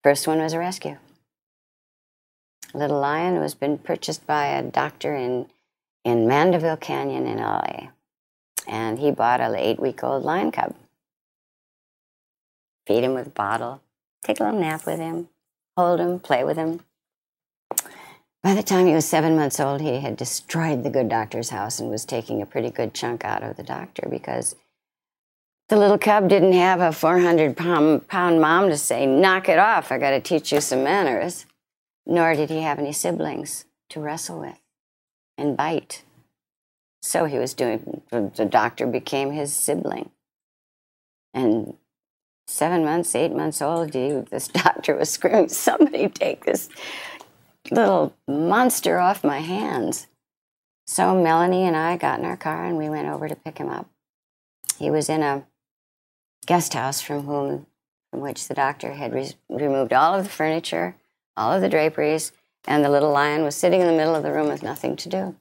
First one was a rescue. Little lion was been purchased by a doctor in Mandeville Canyon in LA. And he bought an 8-week-old lion cub. Feed him with a bottle, take a little nap with him, hold him, play with him. By the time he was 7 months old, he had destroyed the good doctor's house and was taking a pretty good chunk out of the doctor because the little cub didn't have a 400-pound mom to say, knock it off, I got to teach you some manners. Nor did he have any siblings to wrestle with and bite. So he was doing, the doctor became his sibling. And 7 months, 8 months old, this doctor was screaming, somebody take this little monster off my hands. So Melanie and I got in our car and we went over to pick him up. He was in a guest house from which the doctor had removed all of the furniture, all of the draperies, and the little lion was sitting in the middle of the room with nothing to do.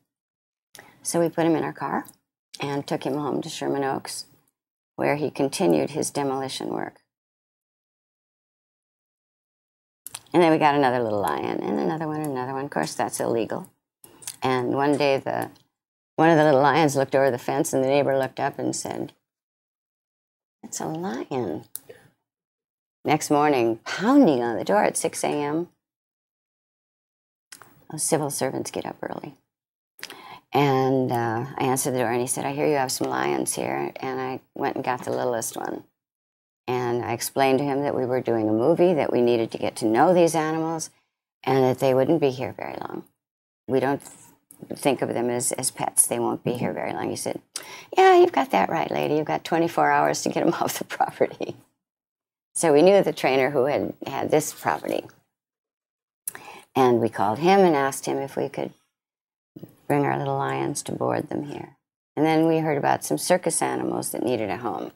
So we put him in our car and took him home to Sherman Oaks, where he continued his demolition work. And then we got another little lion, and another one, and another one. Of course, that's illegal. And one day, one of the little lions looked over the fence, and the neighbor looked up and said, "It's a lion." Next morning, pounding on the door at 6 a.m. Civil servants get up early. And I answered the door, and he said, "I hear you have some lions here." And I went and got the littlest one. And I explained to him that we were doing a movie, that we needed to get to know these animals, and that they wouldn't be here very long. We don't think of them as pets. They won't be here very long. He said, "Yeah, you've got that right, lady. You've got 24 hours to get them off the property." So we knew the trainer who had this property. And we called him and asked him if we could bring our little lions to board them here. And then we heard about some circus animals that needed a home.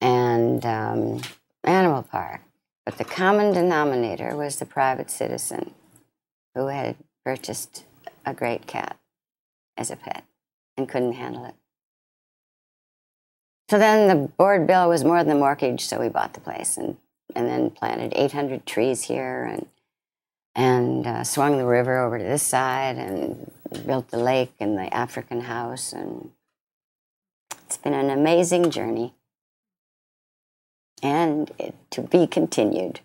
And animal park. But the common denominator was the private citizen who had purchased a great cat as a pet and couldn't handle it. So then the board bill was more than the mortgage, so we bought the place and then planted 800 trees here and swung the river over to this side and built the lake and the African house. And it's been an amazing journey. And to be continued.